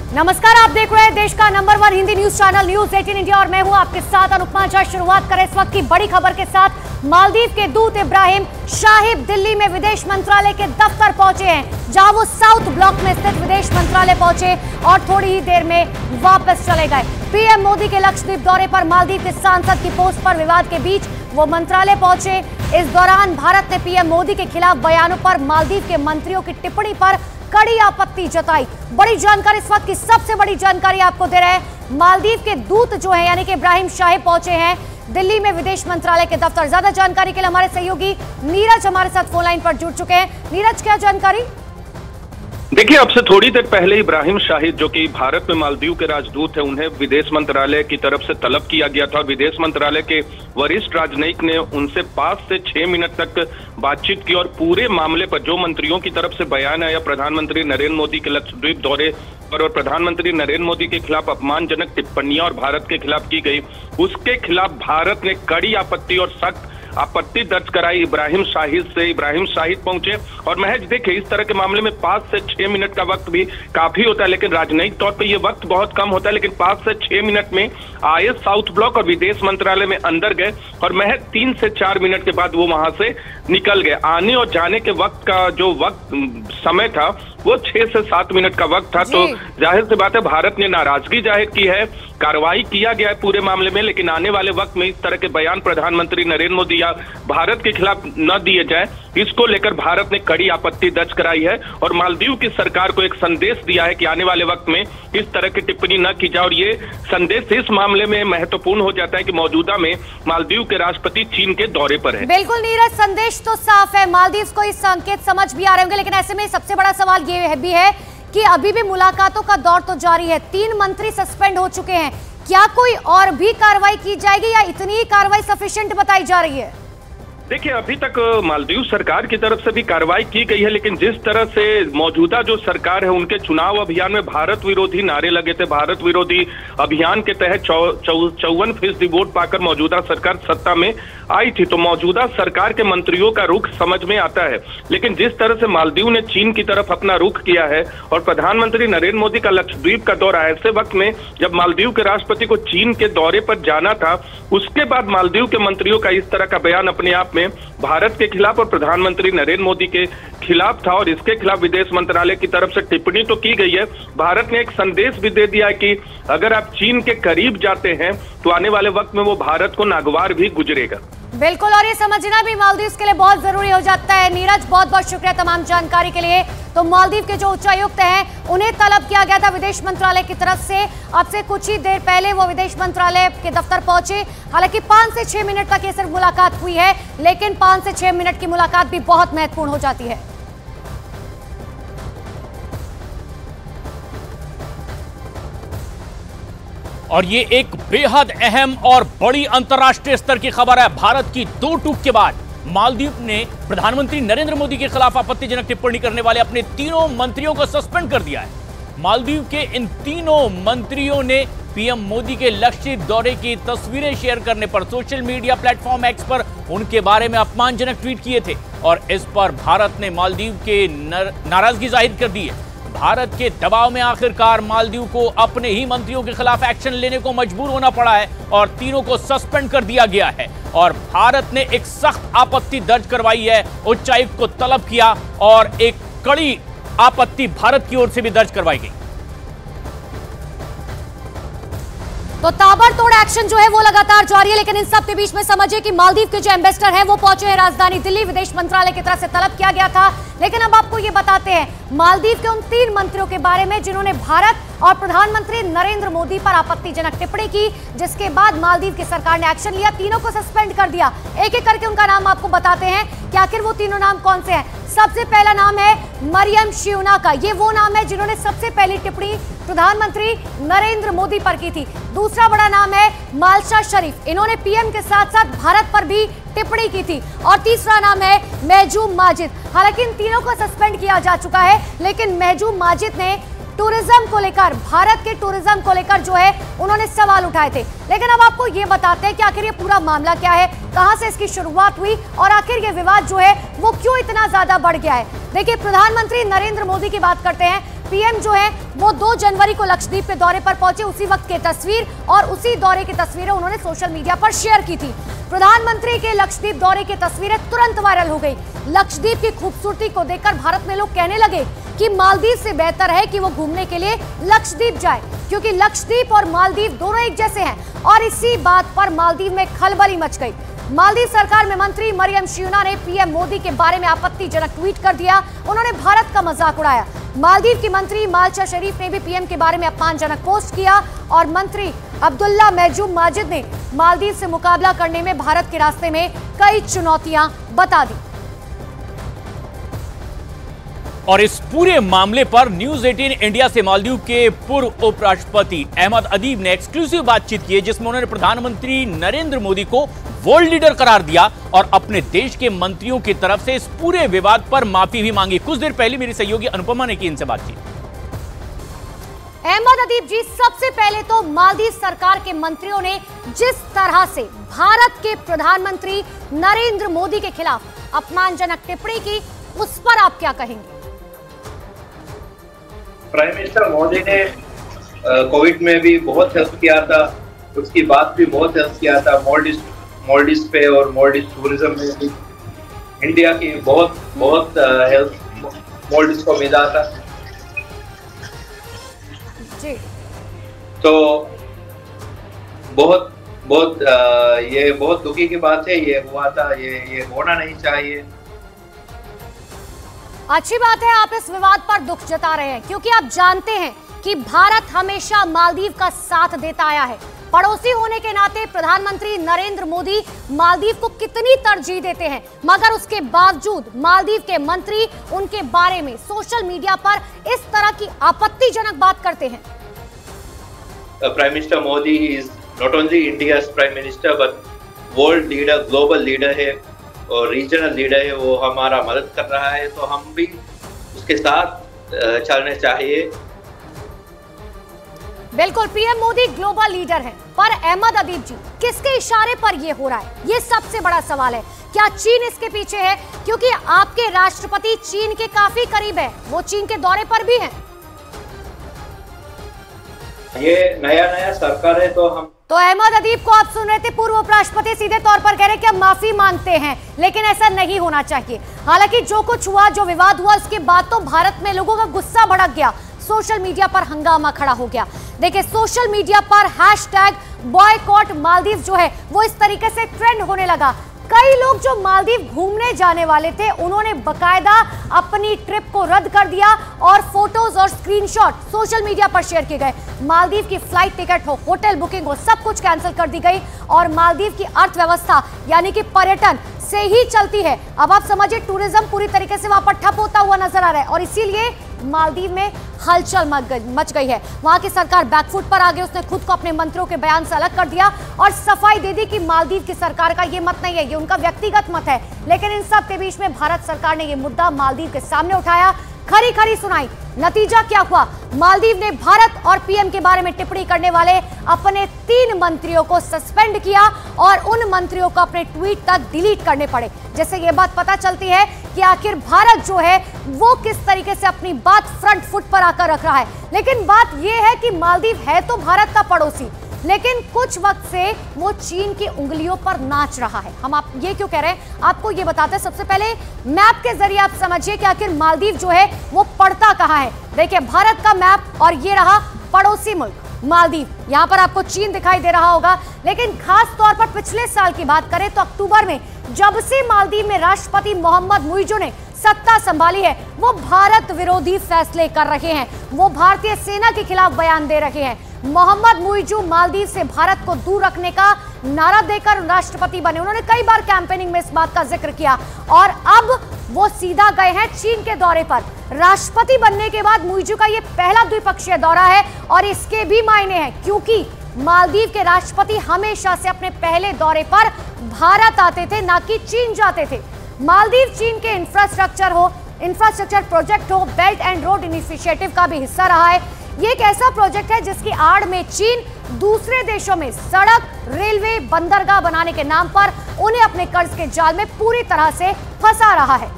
नमस्कार, आप देख रहे हैं देश का number 1 Hindi news channel news 18 India और मैं हूं आपके साथ अनुपमा झा। शुरुआत करें इस वक्त की बड़ी खबर के साथ। मालदीव के दूत इब्राहिम शाहिब दिल्ली में विदेश मंत्रालय के दफ्तर पहुंचे हैं, जहां वो साउथ ब्लॉक में स्थित विदेश मंत्रालय पहुंचे और थोड़ी ही देर में वापस चले गए। पीएम मोदी के लक्षद्वीप दौरे पर मालदीव के सांसद की पोस्ट पर विवाद के बीच वो मंत्रालय पहुंचे। इस दौरान भारत ने पीएम मोदी के खिलाफ बयानों पर मालदीव के मंत्रियों की टिप्पणी पर कड़ी आपत्ति जताई। बड़ी जानकारी, इस वक्त की सबसे बड़ी जानकारी आपको दे रहे हैं। मालदीव के दूत जो है यानी कि इब्राहिम शाहिब पहुंचे हैं दिल्ली में विदेश मंत्रालय के दफ्तर। ज्यादा जानकारी के लिए हमारे सहयोगी नीरज हमारे साथ फोन लाइन पर जुड़ चुके हैं। नीरज, क्या जानकारी? देखिए, अब से थोड़ी देर पहले इब्राहिम शाहिद जो कि भारत में मालदीव के राजदूत हैं, उन्हें विदेश मंत्रालय की तरफ से तलब किया गया था और विदेश मंत्रालय के वरिष्ठ राजनयिक ने उनसे 5 से 6 मिनट तक बातचीत की और पूरे मामले पर जो मंत्रियों की तरफ से बयान आया प्रधानमंत्री नरेंद्र मोदी के लक्षद्वीप दौरे पर और प्रधानमंत्री नरेंद्र मोदी के खिलाफ अपमानजनक टिप्पणियां और भारत के खिलाफ की गई, उसके खिलाफ भारत ने कड़ी आपत्ति और सख्त आपत्ति दर्ज कराई। इब्राहिम शाहिद पहुंचे और महज देखे, इस तरह के मामले में 5 से 6 मिनट का वक्त भी काफी होता है, लेकिन राजनयिक तौर पे ये वक्त बहुत कम होता है। लेकिन 5 से 6 मिनट में आए साउथ ब्लॉक और विदेश मंत्रालय में अंदर गए और महज 3 से 4 मिनट के बाद वो वहां से निकल गए। आने और जाने के वक्त का जो समय था वो 6 से 7 मिनट का वक्त था। तो जाहिर सी बात है भारत ने नाराजगी जाहिर की है, कार्रवाई किया गया है पूरे मामले में, लेकिन आने वाले वक्त में इस तरह के बयान प्रधानमंत्री नरेंद्र मोदी या भारत के खिलाफ न दिए जाए, इसको लेकर भारत ने कड़ी आपत्ति दर्ज कराई है और मालदीव की सरकार को एक संदेश दिया है कि आने वाले वक्त में इस तरह की टिप्पणी न की जाए। और ये संदेश इस मामले में महत्वपूर्ण हो जाता है कि मौजूदा में मालदीव के राष्ट्रपति चीन के दौरे पर है। बिल्कुल नीरज, संदेश तो साफ है, मालदीव को इस संकेत समझ भी आ रहे होंगे, लेकिन ऐसे में सबसे बड़ा सवाल ये भी है कि अभी भी मुलाकातों का दौर तो जारी है। 3 मंत्री सस्पेंड हो चुके हैं, क्या कोई और भी कार्रवाई की जाएगी या इतनी ही कार्रवाई सफिशिएंट बताई जा रही है? देखिए, अभी तक मालदीव सरकार की तरफ से भी कार्रवाई की गई है, लेकिन जिस तरह से मौजूदा जो सरकार है उनके चुनाव अभियान में भारत विरोधी नारे लगे थे, भारत विरोधी अभियान के तहत 54% वोट पाकर मौजूदा सरकार सत्ता में आई थी, तो मौजूदा सरकार के मंत्रियों का रुख समझ में आता है। लेकिन जिस तरह से मालदीव ने चीन की तरफ अपना रुख किया है और प्रधानमंत्री नरेंद्र मोदी का लक्षद्वीप का दौरा, ऐसे वक्त में जब मालदीव के राष्ट्रपति को चीन के दौरे पर जाना था, उसके बाद मालदीव के मंत्रियों का इस तरह का बयान अपने आप में भारत के खिलाफ और प्रधानमंत्री नरेंद्र मोदी के खिलाफ था और इसके खिलाफ विदेश मंत्रालय की तरफ से टिप्पणी तो की गई है। भारत ने एक संदेश भी दे दिया है कि अगर आप चीन के करीब जाते हैं तो आने वाले वक्त में वो भारत को नागवार भी गुजरेगा। बिल्कुल, और ये समझना भी मालदीव के लिए बहुत जरूरी हो जाता है। नीरज, बहुत बहुत शुक्रिया तमाम जानकारी के लिए। तो मालदीव के जो उच्चायुक्त हैं उन्हें तलब किया गया था विदेश मंत्रालय की तरफ से, अब से कुछ ही देर पहले वो विदेश मंत्रालय के दफ्तर पहुंचे। हालांकि 5 से 6 मिनट तक ये सिर्फ मुलाकात हुई है, लेकिन 5 से 6 मिनट की मुलाकात भी बहुत महत्वपूर्ण हो जाती है। और ये एक बेहद अहम और बड़ी अंतर्राष्ट्रीय स्तर की खबर है। भारत की 2 टूक के बाद मालदीव ने प्रधानमंत्री नरेंद्र मोदी के खिलाफ आपत्तिजनक टिप्पणी करने वाले अपने 3 मंत्रियों को सस्पेंड कर दिया है। मालदीव के इन 3 मंत्रियों ने पीएम मोदी के लक्षद्वीप दौरे की तस्वीरें शेयर करने पर सोशल मीडिया प्लेटफॉर्म एक्स पर उनके बारे में अपमानजनक ट्वीट किए थे और इस पर भारत ने मालदीव के नाराजगी जाहिर कर दी है। भारत के दबाव में आखिरकार मालदीव को अपने ही मंत्रियों के खिलाफ एक्शन लेने को मजबूर होना पड़ा है और 3 को सस्पेंड कर दिया गया है और भारत ने एक सख्त आपत्ति दर्ज करवाई है, उच्चायुक्त को तलब किया और एक कड़ी आपत्ति भारत की ओर से भी दर्ज करवाई गई। तो ताबड़तोड़ एक्शन जो है वो लगातार जारी है, लेकिन इन सब के बीच में समझिए कि मालदीव के जो एम्बेसडर हैं वो पहुंचे हैं राजधानी दिल्ली। विदेश मंत्रालय की तरफ से तलब किया गया था, लेकिन अब आपको ये बताते हैं मालदीव के उन 3 मंत्रियों के बारे में जिन्होंने भारत और प्रधानमंत्री नरेंद्र मोदी पर आपत्तिजनक टिप्पणी की, जिसके बाद मालदीव की सरकार ने एक्शन लिया, 3 को सस्पेंड कर दिया। एक एक करके उनका नाम आपको बताते हैं कि आखिर वो 3 नाम कौन से हैं। सबसे पहला नाम है मरियम शिवना का, ये वो नाम है जिन्होंने सबसे पहली टिप्पणी प्रधानमंत्री नरेंद्र मोदी पर की थी। दूसरा बड़ा नाम है मालशा शरीफ, इन्होंने पीएम के साथ साथ भारत पर भी टिप्पणी की थी। और तीसरा नाम है महजूब माजिद। हालांकि इन 3 को सस्पेंड किया जा चुका है, लेकिन महजूब माजिद ने टूरिज्म को लेकर, भारत के टूरिज्म को लेकर जो है उन्होंने सवाल उठाए थे। लेकिन अब आपको ये बताते हैं कि आखिर ये पूरा मामला क्या है, कहां से इसकी शुरुआत हुई और आखिर ये विवाद जो है वो क्यों इतना ज्यादा बढ़ गया है। देखिए, प्रधानमंत्री नरेंद्र मोदी की बात करते हैं। पीएम जो है वो 2 जनवरी को लक्षद्वीप के दौरे पर पहुंचे। उसी वक्त की तस्वीर और उसी दौरे की तस्वीरें उन्होंने सोशल मीडिया पर शेयर की थी। प्रधानमंत्री के लक्षद्वीप दौरे की तस्वीरें तुरंत वायरल हो गई। लक्षद्वीप की खूबसूरती को देखकर भारत में लोग कहने लगे कि मालदीव से बेहतर है कि वो घूमने के लिए लक्षद्वीप जाए, क्योंकि लक्षद्वीप और मालदीव दोनों एक जैसे हैं। और इसी बात पर मालदीव में खलबली मच गई। मालदीव सरकार में मंत्री मरियम शियूना ने पीएम मोदी के बारे में आपत्तिजनक ट्वीट कर दिया। उन्होंने भारत का मजाक उड़ाया। मालदीव की मंत्री मालशा शरीफ ने भी पीएम के बारे में अपमानजनक पोस्ट किया और मंत्री अब्दुल्ला महजूब माजिद ने मालदीव से मुकाबला करने में भारत के रास्ते में कई चुनौतियां बता दी। और इस पूरे मामले पर न्यूज 18 इंडिया से मालदीव के पूर्व उपराष्ट्रपति अहमद अदीब ने एक्सक्लूसिव बातचीत की है, जिसमें उन्होंने प्रधानमंत्री नरेंद्र मोदी को वर्ल्ड लीडर करार दिया और अपने देश के मंत्रियों की तरफ से इस पूरे विवाद पर माफी भी मांगी। कुछ देर पहले मेरी सहयोगी अनुपमा ने की इनसे बातचीत। अहमद अदीब जी, सबसे पहले तो मालदीव सरकार के मंत्रियों ने जिस तरह से भारत के प्रधानमंत्री नरेंद्र मोदी के खिलाफ अपमानजनक टिप्पणी की, उस पर आप क्या कहेंगे? प्राइम मिनिस्टर मोदी ने कोविड में भी बहुत हेल्प किया था, उसकी बात भी बहुत हेल्प किया था। मॉलडीव्स पे और मॉलडीव्स टूरिज्म में भी इंडिया की बहुत हेल्प मॉलडीव्स को मिला था जी। तो ये बहुत दुखी की बात है। ये हुआ था, ये होना नहीं चाहिए। अच्छी बात है आप इस विवाद पर दुख जता रहे हैं, क्योंकि आप जानते हैं कि भारत हमेशा मालदीव का साथ देता आया है। पड़ोसी होने के नाते प्रधानमंत्री नरेंद्र मोदी मालदीव को कितनी तरजीह देते हैं, मगर उसके बावजूद मालदीव के मंत्री उनके बारे में सोशल मीडिया पर इस तरह की आपत्तिजनक बात करते हैं। Prime minister Modi is not only India's prime minister but world leader, global leader है और रीजनल लीडर है। वो हमारा मदद कर रहा है, तो हम भी उसके साथ चलने चाहिए। बिल्कुल, पीएम मोदी ग्लोबल लीडर है, पर अहमद अदीब जी, किसके इशारे पर यह हो रहा है? ये सबसे बड़ा सवाल है। क्या चीन इसके पीछे है? क्योंकि आपके राष्ट्रपति चीन के काफी करीब है, वो चीन के दौरे पर भी हैं। ये नया सरकार है, तो हम अहमद अदीब को आप सुन रहे थे, पूर्व उपराष्ट्रपति सीधे तौर पर कह रहे कि हम माफी मांगते हैं, लेकिन ऐसा नहीं होना चाहिए। हालांकि जो कुछ हुआ, जो विवाद हुआ, उसके बाद तो भारत में लोगों का गुस्सा भड़क गया, सोशल मीडिया पर हंगामा खड़ा हो गया। देखिए, सोशल मीडिया पर #बॉयकॉट मालदीव जो है वो इस तरीके से ट्रेंड होने लगा। कई लोग जो मालदीव घूमने जाने वाले थे, उन्होंने बकायदा अपनी ट्रिप को रद्द कर दिया और फोटोज और स्क्रीनशॉट सोशल मीडिया पर शेयर किए गए। मालदीव की फ्लाइट टिकट हो, होटल बुकिंग हो, सब कुछ कैंसिल कर दी गई और मालदीव की अर्थव्यवस्था यानी कि पर्यटन से ही चलती है। अब आप समझिए, टूरिज्म पूरी तरीके से वहां पर ठप होता हुआ नजर आ रहा है और इसीलिए मालदीव में हलचल मच गई है। वहां की सरकार बैकफुट पर आ गई। उसने खुद को अपने मंत्रियों के बयान से अलग कर दिया और सफाई दे दी कि मालदीव की सरकार का ये मत नहीं है, ये उनका व्यक्तिगत मत है। लेकिन इन सब के बीच में भारत सरकार ने ये मुद्दा मालदीव के सामने उठाया, खरी सुनाई। नतीजा क्या हुआ? मालदीव ने भारत और पीएम के बारे में टिप्पणी करने वाले अपने 3 मंत्रियों को सस्पेंड किया और उन मंत्रियों को अपने ट्वीट तक डिलीट करने पड़े। जिससे ये बात पता चलती है कि आखिर भारत जो है वो किस तरीके से अपनी बात फ्रंट फुट पर आकर रख रहा है। लेकिन बात यह है कि मालदीव है तो भारत का पड़ोसी, लेकिन कुछ वक्त से वो चीन की उंगलियों पर नाच रहा है। हम आप ये क्यों कह रहे हैं, आपको ये बताते हैं। सबसे पहले मैप के जरिए आप समझिए कि आखिर मालदीव जो है वो पड़ता कहां है। देखिए, भारत का मैप और ये रहा पड़ोसी मुल्क मालदीव। यहां पर आपको चीन दिखाई दे रहा होगा, लेकिन खास तौर पर पिछले साल की बात करें तो अक्टूबर में जब से मालदीव में राष्ट्रपति मोहम्मद मुइज़ो ने सत्ता संभाली है, वो भारत विरोधी फैसले कर रहे हैं, वो भारतीय सेना के खिलाफ बयान दे रहे हैं। मोहम्मद मुइज़ो मालदीव से भारत को दूर रखने का नारा देकर राष्ट्रपति बने। उन्होंने कई बार कैंपेनिंग में इस बात का जिक्र किया और अब वो सीधा गए हैं चीन के दौरे पर। राष्ट्रपति बनने के बाद मुइज़ो का ये पहला द्विपक्षीय दौरा है और इसके भी मायने हैं, क्योंकि मालदीव के राष्ट्रपति हमेशा से अपने पहले दौरे पर भारत आते थे, ना कि चीन जाते थे। मालदीव चीन के इंफ्रास्ट्रक्चर प्रोजेक्ट हो, बेल्ट एंड रोड इनिशिएटिव का भी हिस्सा रहा है। ये एक ऐसा प्रोजेक्ट है जिसकी आड़ में चीन दूसरे देशों में सड़क, रेलवे, बंदरगाह बनाने के नाम पर उन्हें अपने कर्ज के जाल में पूरी तरह से फंसा रहा है।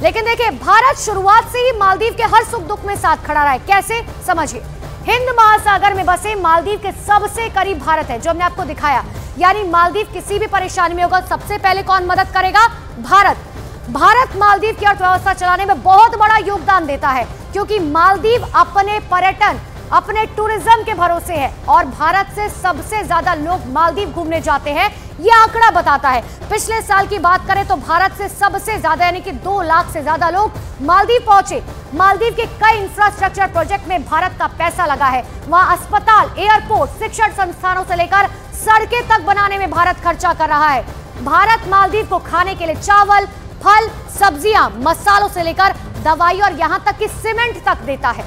लेकिन देखिए, भारत शुरुआत से ही मालदीव के हर सुख दुख में साथ खड़ा रहा है। कैसे, समझिए। हिंद महासागर में बसे मालदीव के सबसे करीब भारत है, जो हमने आपको दिखाया। यानी मालदीव किसी भी परेशानी में होगा, सबसे पहले कौन मदद करेगा? भारत। भारत मालदीव की अर्थव्यवस्था चलाने में बहुत बड़ा योगदान देता है, क्योंकि मालदीव अपने पर्यटन, अपने टूरिज्म के भरोसे है और भारत से सबसे ज्यादा लोग मालदीव घूमने जाते हैं, यह आंकड़ा बताता है। पिछले साल की बात करें तो भारत से सबसे ज्यादा यानी कि 2 लाख से ज्यादा लोग मालदीव पहुंचे। मालदीव के कई इंफ्रास्ट्रक्चर प्रोजेक्ट में भारत का पैसा लगा है। वहां अस्पताल, एयरपोर्ट, शिक्षण संस्थानों से लेकर सड़कें तक बनाने में भारत खर्चा कर रहा है। भारत मालदीव को खाने के लिए चावल, फल, सब्जियां, मसालों से लेकर दवाई और यहां तक कि सीमेंट तक देता है।